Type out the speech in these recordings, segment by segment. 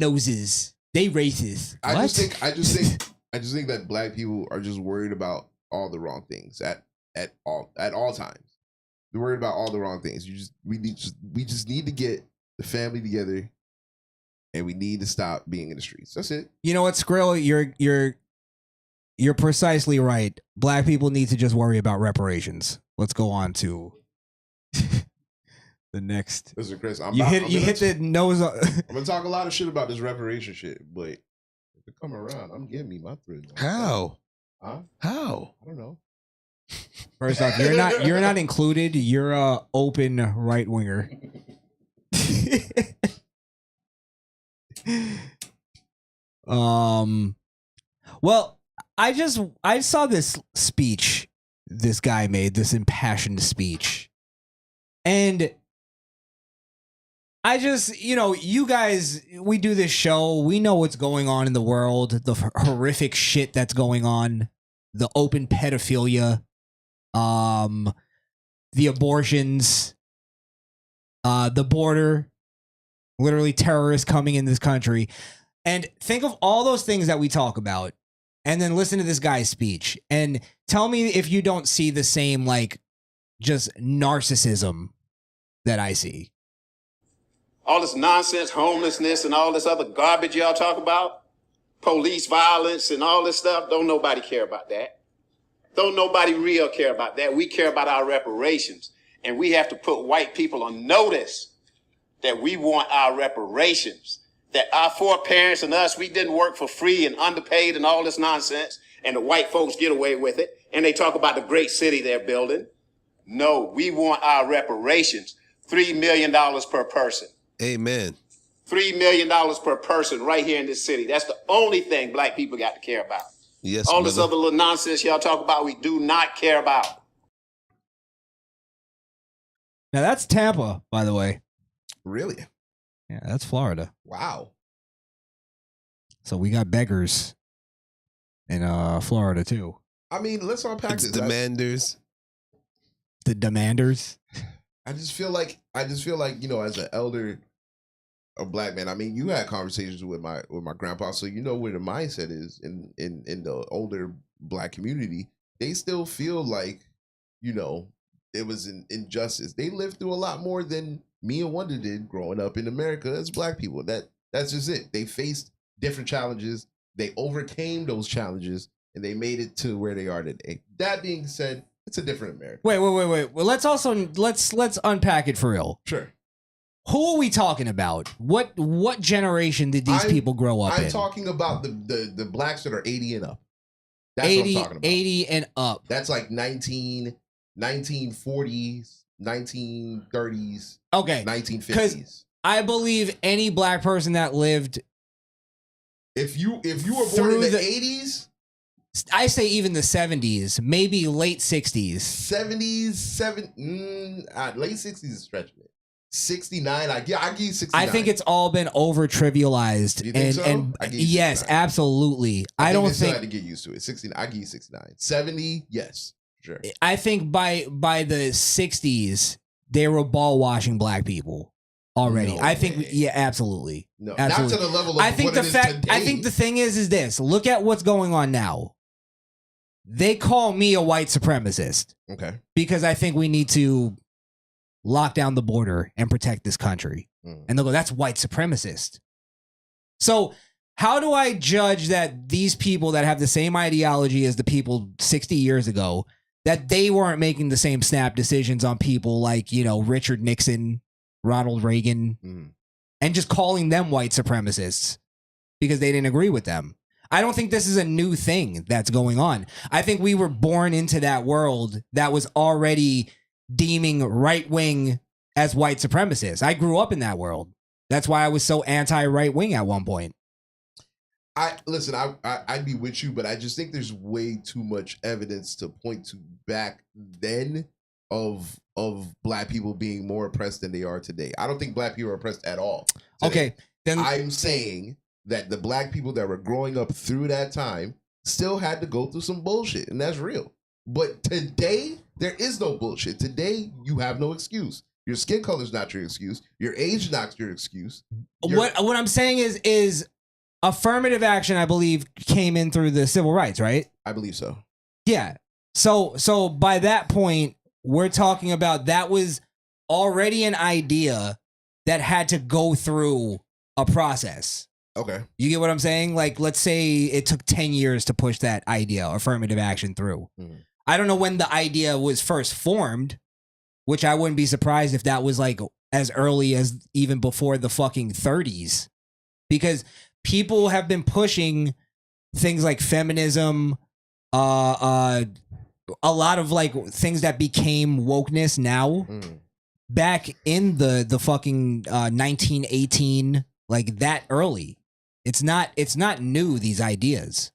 noses. They racist. I What? just think that black people are just worried about all the wrong things at all times. They're worried about all the wrong things. We just need to get the family together, and we need to stop being in the streets. That's it. You know what, Skrill? You're precisely right. Black people need to just worry about reparations. Let's go on to the next. Listen, Chris, You hit the nose. I'm gonna talk a lot of shit about this reparation shit, but if it come around, I'm giving me my thread. How? Huh? How? I don't know. First off, you're not included. You're a open right winger. Well, I saw this speech this guy made, this impassioned speech. And I just, you guys, we do this show. We know what's going on in the world, the horrific shit that's going on, the open pedophilia, the abortions, the border, literally terrorists coming in this country. And think of all those things that we talk about, and then listen to this guy's speech and tell me if you don't see the same, just narcissism that I see. All this nonsense, homelessness, and all this other garbage y'all talk about, police violence and all this stuff, don't nobody care about that. Don't nobody real care about that. We care about our reparations. And we have to put white people on notice that we want our reparations. That our foreparents and us, we didn't work for free and underpaid and all this nonsense. And the white folks get away with it. And they talk about the great city they're building. No, we want our reparations. $3 million per person. Amen. $3 million per person right here in this city. That's the only thing black people got to care about. Yes, all this other little nonsense y'all talk about, we do not care about. Now that's Tampa, by the way. Really? Yeah, that's Florida. Wow. So we got beggars in Florida too. I mean, let's unpack it's this. Demanders. The demanders. I just feel like, as an elder, a black man. I mean, you had conversations with my grandpa, so you know where the mindset is in the older black community. They still feel like, it was an injustice. They lived through a lot more than me and Wonder did growing up in America as black people. That's just it. They faced different challenges. They overcame those challenges, and they made it to where they are today. That being said, it's a different America. Wait. Well, let's unpack it for real. Sure. Who are we talking about? What generation did these people grow up in? I'm talking about the blacks that are 80 and up. That's 80, what I'm talking about. 80 and up. That's like 1940s, 1930s, okay, 1950s. Because I believe any black person that lived, if you were born in the 80s, I say even the 70s, maybe late 60s. 70s, late 60s is stretching it. 69, I give you 69. I think it's all been over trivialized. You think so? And yes, absolutely. I don't think I had to get used to it. 69, I give you 69. 70, yes, sure. I think by the 60s they were ball washing black people already. No I think way. Yeah, absolutely. No, absolutely. not to the level of I think what the it is fact. today. I think the thing is this. Look at what's going on now. They call me a white supremacist. Okay. Because I think we need to lock down the border and protect this country. And they'll go, that's white supremacist. So how do I judge that these people that have the same ideology as the people 60 years ago, that they weren't making the same snap decisions on people like, Richard Nixon, Ronald Reagan, and just calling them white supremacists because they didn't agree with them? I don't think this is a new thing that's going on. I think we were born into that world that was already deeming right-wing as white supremacists. I grew up in that world. That's why I was so anti-right-wing at one point. I'd be with you, but I just think there's way too much evidence to point to back then of black people being more oppressed than they are today. I don't think black people are oppressed at all today. Okay, then I'm saying that the black people that were growing up through that time still had to go through some bullshit, and that's real. But today, there is no bullshit. Today, you have no excuse. Your skin color is not your excuse. Your age not your excuse. What I'm saying is affirmative action, I believe, came in through the civil rights, right? I believe so. Yeah. So by that point, we're talking about that was already an idea that had to go through a process. Okay. You get what I'm saying? Like, let's say it took 10 years to push that idea, affirmative action, through. I don't know when the idea was first formed, which I wouldn't be surprised if that was like as early as even before the fucking 30s. Because people have been pushing things like feminism, a lot of like things that became wokeness now, back in the fucking 1918, like that early. It's not new, these ideas.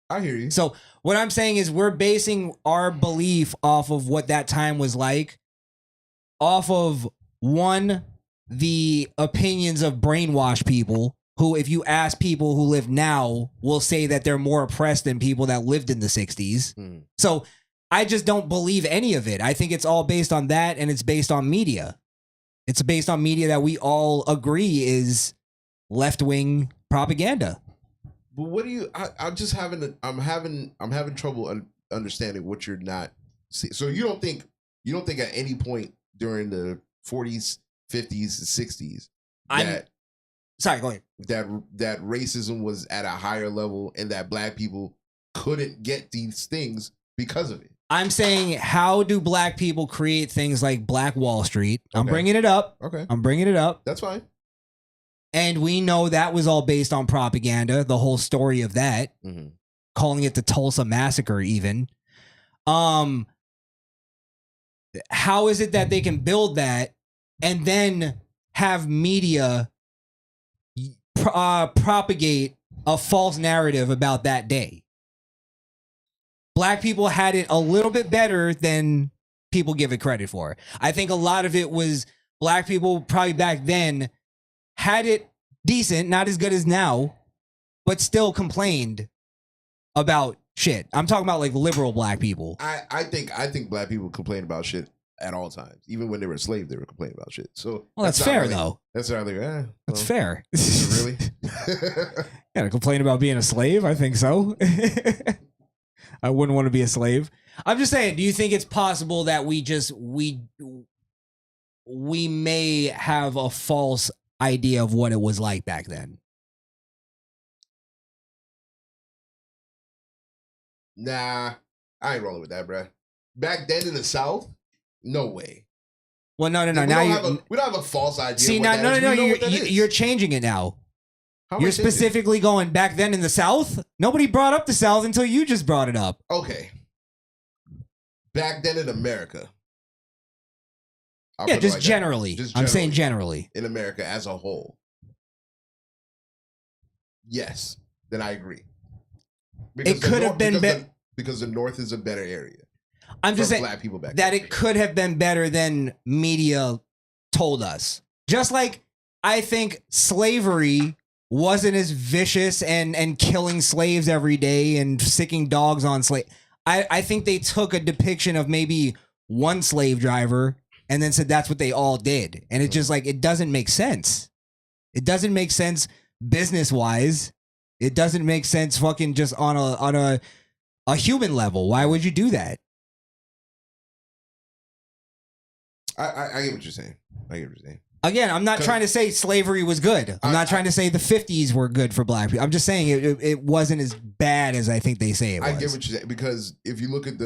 I hear you. So what I'm saying is we're basing our belief off of what that time was like, off of, one, the opinions of brainwashed people who, if you ask people who live now, will say that they're more oppressed than people that lived in the 60s. So I just don't believe any of it. I think it's all based on that, and it's based on media. It's based on media that we all agree is left-wing propaganda. But what do you? I'm having trouble understanding what you're not. So you don't think at any point during the 40s, 50s, 60s Sorry, go ahead. That racism was at a higher level and that black people couldn't get these things because of it. I'm saying, how do black people create things like Black Wall Street? I'm Okay. bringing it up. Okay. I'm bringing it up. That's fine. And we know that was all based on propaganda, the whole story of that, calling it the Tulsa Massacre even. How is it that they can build that and then have media propagate a false narrative about that day? Black people had it a little bit better than people give it credit for. I think a lot of it was black people probably back then had it decent, not as good as now, but still complained about shit. I'm talking about like liberal black people. I think black people complain about shit at all times. Even when they were slaves, they were complaining about shit. So Well, that's fair, really, though. That's not like, That's fair. Really? Yeah, to complain about being a slave? I think so. I wouldn't want to be a slave. I'm just saying, do you think it's possible that we may have a false idea of what it was like back then? Nah, I ain't rolling with that, bruh. Back then in the South, no way. Well, no. We don't have a false idea. See, now, no. You're changing it now. You're specifically going back then in the South. Nobody brought up the South until you just brought it up. Okay. Back then in America. Yeah, just generally. I'm saying generally. In America as a whole. Yes, then I agree. It could have been better. Because the North is a better area. I'm just saying black people back that then. it could have been better than media told us. Just like I think slavery wasn't as vicious and killing slaves every day and sicking dogs on slave. I think they took a depiction of maybe one slave driver and then said that's what they all did. And it's just like, it doesn't make sense. It doesn't make sense business wise. It doesn't make sense fucking just on a human level. Why would you do that? I get what you're saying. Again, I'm not trying to say slavery was good. I'm not trying to say the 50s were good for black people. I'm just saying it wasn't as bad as I think they say it was. I get what you're saying, because if you look at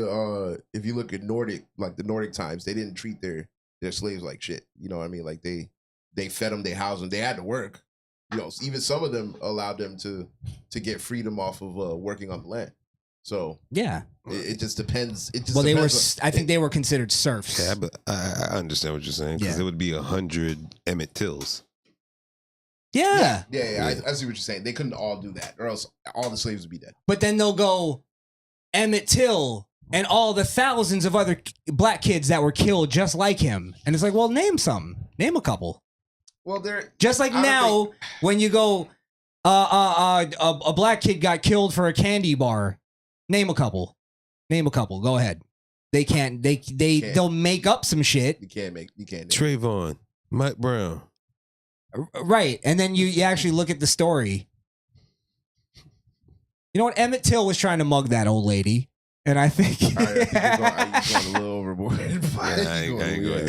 Nordic, like the Nordic times, they didn't treat their slaves like shit. You know what I mean? Like they fed them, they housed them, they had to work. You know, even some of them allowed them to get freedom off of working on the land. So yeah, it just depends. They were. I think they were considered serfs. Yeah, but I understand what you're saying, because there would be 100 Emmett Tills. Yeah. I see what you're saying. They couldn't all do that, or else all the slaves would be dead. But then they'll go Emmett Till and all the thousands of other black kids that were killed just like him, and it's like, well, name some, name a couple. Well, they're just like now when you go, a black kid got killed for a candy bar. Name a couple. Go ahead. they'll make up some shit. You can't. Trayvon, Mike Brown. Right. And then you actually look at the story. You know what? Emmett Till was trying to mug that old lady. And I think, you're going a little overboard. I ain't going I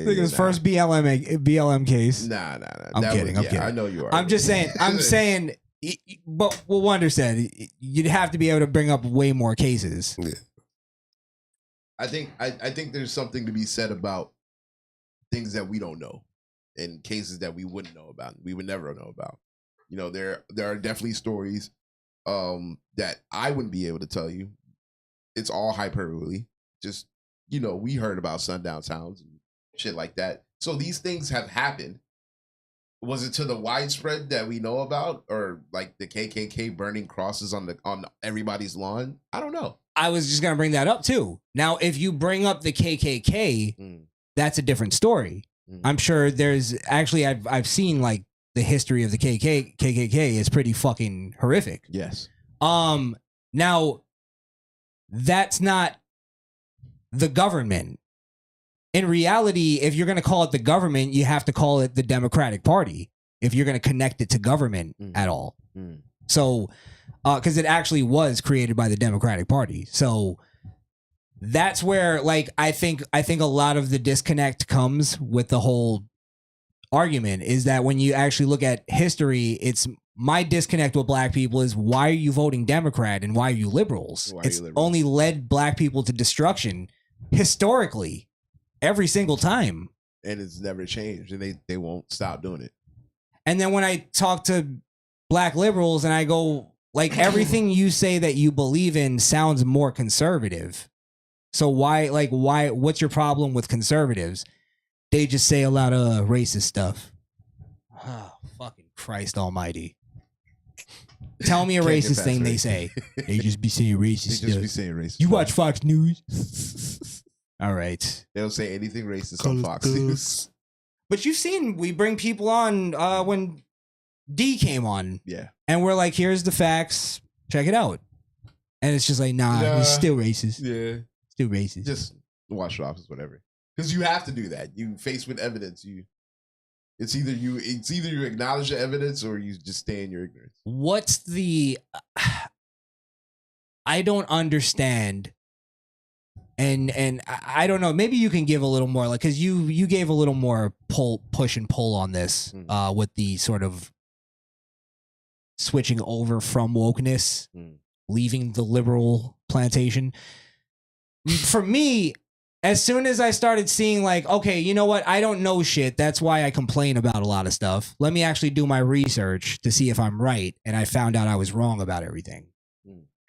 think his first BLM case. Nah. I'm kidding. I know you are. I'm just saying. But what Wonder said, you'd have to be able to bring up way more cases. Yeah. I think there's something to be said about things that we don't know, and cases that we wouldn't know about. We would never know about. You know, there are definitely stories that I wouldn't be able to tell you. It's all hyperbole. Just, you know, we heard about sundown towns and shit like that. So these things have happened. Was it to the widespread that we know about, or like the KKK burning crosses on everybody's lawn? I don't know. I was just gonna bring that up too. Now, if you bring up the KKK, that's a different story. I'm sure there's actually I've seen like the history of the KKK is pretty fucking horrific. Yes. Now, that's not the government. In reality, if you're going to call it the government, you have to call it the Democratic Party if you're going to connect it to government at all. So, because it actually was created by the Democratic Party. So that's where, like, I think a lot of the disconnect comes with the whole argument is that when you actually look at history, it's my disconnect with black people is why are you voting Democrat and why are you liberals? It's only led black people to destruction historically. Every single time. And it's never changed. And they won't stop doing it. And then when I talk to black liberals and I go, like, everything you say that you believe in sounds more conservative. So what's your problem with conservatives? They just say a lot of racist stuff. Oh, fucking Christ almighty. Tell me a racist thing they say. They just be saying racist stuff. You watch Fox News? All right. They don't say anything racist on Fox News. But you've seen we bring people on when D came on. Yeah. And we're like, here's the facts. Check it out. And it's just like, nah, it's still racist. Yeah. Still racist. Just wash it off, whatever. Because you have to do that. You face with evidence. It's either you acknowledge the evidence or you just stay in your ignorance. What's the I don't understand. And I don't know. Maybe you can give a little more, like, because you gave a little more push and pull on this with the sort of switching over from wokeness, leaving the liberal plantation. For me, as soon as I started seeing like, okay, you know what? I don't know shit. That's why I complain about a lot of stuff. Let me actually do my research to see if I'm right. And I found out I was wrong about everything.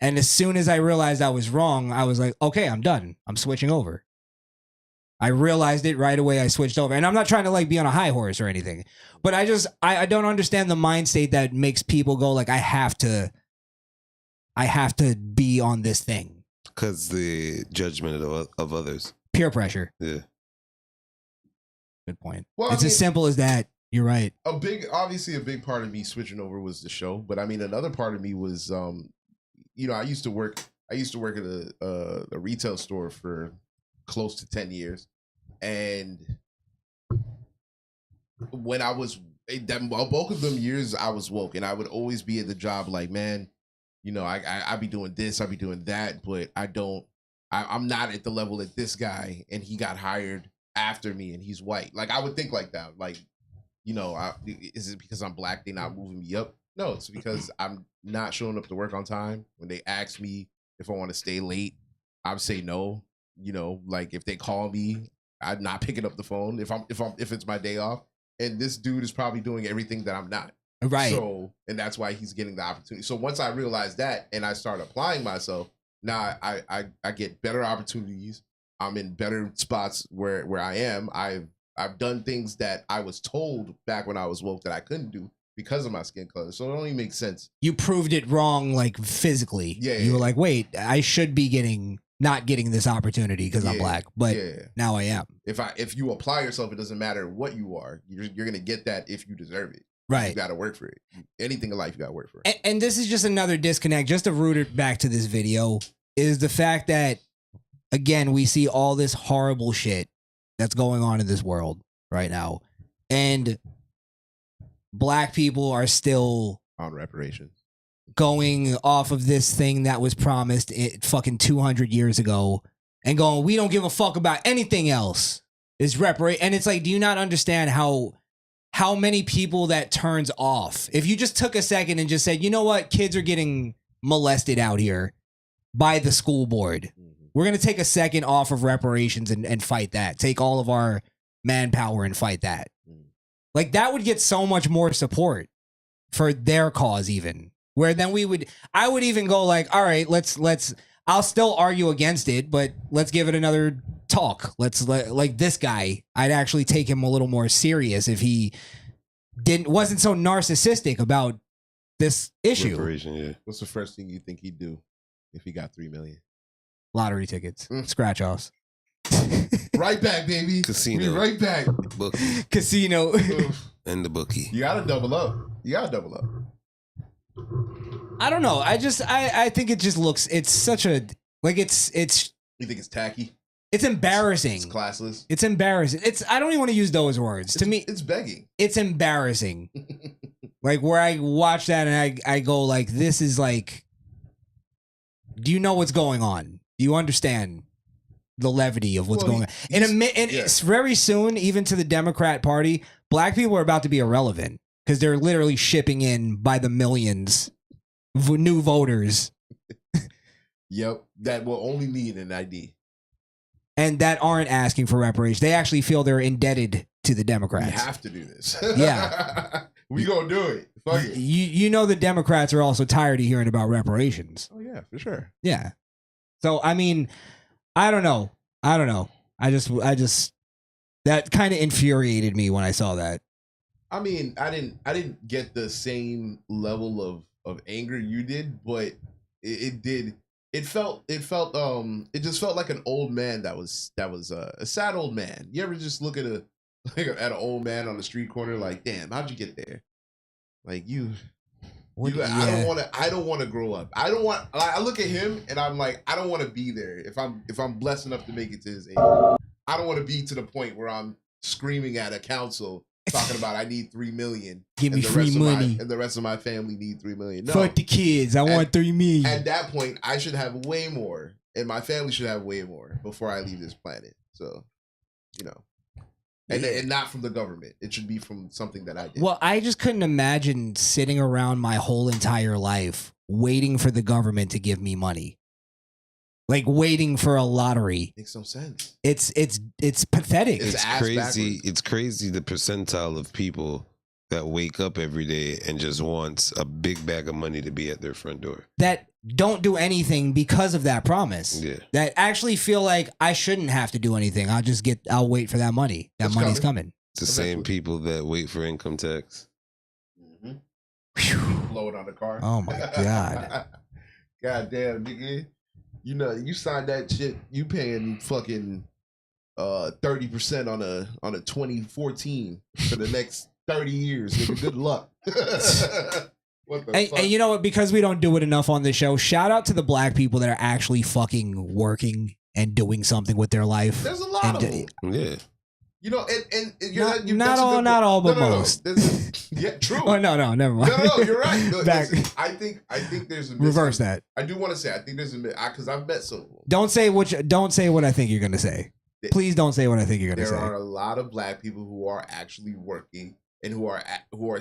And as soon as I realized I was wrong, I was like, okay, I'm done. I'm switching over. I realized it right away. I switched over. And I'm not trying to like be on a high horse or anything, but I don't understand the mind state that makes people go like, I have to be on this thing. Because the judgment of others. Peer pressure. Yeah. Good point. Well, it's as simple as that. You're right. Obviously a big part of me switching over was the show. But I mean, another part of me was, you know, I used to work at a retail store for close to 10 years. And when I was, both of them years, I was woke. And I would always be at the job like, man, you know, I be doing this, I be doing that, but I'm not at the level that this guy, and he got hired after me and he's white. Like, I would think like that. Like, you know, is it because I'm black, they not moving me up? No, it's because I'm not showing up to work on time. When they ask me if I want to stay late, I would say no. You know, like if they call me, I'm not picking up the phone if it's my day off. And this dude is probably doing everything that I'm not. Right. So, and that's why he's getting the opportunity. So once I realized that and I start applying myself, now I get better opportunities. I'm in better spots where I am. I've done things that I was told back when I was woke that I couldn't do because of my skin color. So it only makes sense. You proved it wrong, like physically. Yeah. You were like, wait, I should be not getting this opportunity because I'm black, but now I am. If you apply yourself, it doesn't matter what you are. You're gonna get that if you deserve it. Right. You got to work for it. Anything in life, you got to work for it. And this is just another disconnect, just to root it back to this video, is the fact that again, we see all this horrible shit that's going on in this world right now. And black people are still on reparations, going off of this thing that was promised fucking 200 years ago and going, we don't give a fuck about anything else. Is reparate. And it's like, do you not understand how many people that turns off? If you just took a second and just said, you know what, kids are getting molested out here by the school board. We're going to take a second off of reparations and fight that. Take all of our manpower and fight that. Like, that would get so much more support for their cause even. Where then I would even go like, all right, I'll still argue against it, but let's give it another talk. Like this guy, I'd actually take him a little more serious if he wasn't so narcissistic about this issue. Reparation, yeah. What's the first thing you think he'd do if he got $3 million? Lottery tickets, scratch offs. Right back, baby. Casino. Be right back. Bookie. Casino. And the bookie. You gotta double up. I don't know. I think it just looks. It's such a like. It's. You think it's tacky? It's embarrassing. It's classless. It's embarrassing. I don't even want to use those words. To me, it's begging. It's embarrassing. Like, where I watch that and I go like, this is like. Do you know what's going on? Do you understand the levity of what's going on? It's very soon, even to the Democrat Party, black people are about to be irrelevant because they're literally shipping in by the millions new voters. Yep, that will only need an ID. And that aren't asking for reparations. They actually feel they're indebted to the Democrats. We have to do this. Yeah. We gonna do it. Fuck it. You know the Democrats are also tired of hearing about reparations. Oh yeah, for sure. Yeah. So I mean, I don't know. I just that kind of infuriated me when I saw that. I mean, I didn't get the same level of anger you did, but it did. It just felt like an old man that was a sad old man. You ever just look at an old man on the street corner like, damn, how'd you get there? Like I don't want to grow up. I look at him and I'm like, I don't want to be there. If I'm blessed enough to make it to his age, I don't want to be to the point where I'm screaming at a council talking about I need $3 million. Give me free money. And the rest of my family need $3 million. No. Fuck the kids. I want $3 million. At that point, I should have way more, and my family should have way more before I leave this planet. So, and not from the government. It should be from something that I did. Well, I just couldn't imagine sitting around my whole entire life waiting for the government to give me money. Like waiting for a lottery. Makes no sense. It's pathetic. It's crazy. Backwards. It's crazy the percentile of people that wake up every day and just wants a big bag of money to be at their front door. That don't do anything because of that promise. Yeah. That actually feel like I shouldn't have to do anything. I'll wait for that money. That money's coming. It's the same people that wait for income tax. Mm-hmm. Blow it on the car. Oh my God. God damn, nigga. You signed that shit. You paying fucking 30% on a 2014 for the next 30 years. Nigga, good luck. What the fuck? And you know what? Because we don't do it enough on the show, shout out to the black people that are actually fucking working and doing something with their life. There's a lot of them. Yeah. Not all, but most. Yeah, true. Oh no, never mind. No, you're right. No, listen, I think there's a reverse that. I do want to say I think there's a because I've met some of them. Don't say what I think you're gonna say. Please don't say what I think you're gonna say. There are a lot of black people who are actually working and who are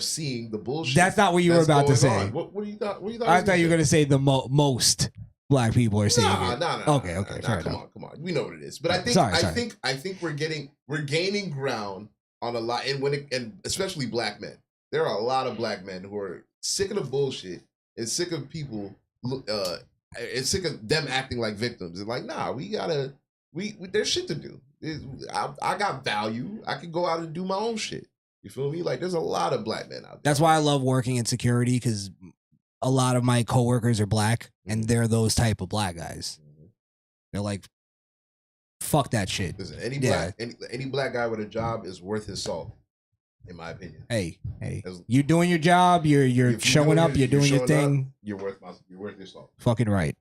seeing the bullshit. That's not what you were about to say. What do you thought? I thought you were gonna say the most black people are seeing it. No. Okay. Come on. We know what it is. But I think we're gaining ground on a lot, and especially black men. There are a lot of black men who are sick of the bullshit and sick of people, and sick of them acting like victims. And like, nah, there's shit to do. I got value. I can go out and do my own shit. You feel me? Like, there's a lot of black men out there. That's why I love working in security, because a lot of my coworkers are black, and they're those type of black guys. They're like, fuck that shit. Listen, any black guy with a job is worth his salt, in my opinion. Hey, you're doing your job. You're showing up. You're doing your thing. You're worth your salt. Fucking right.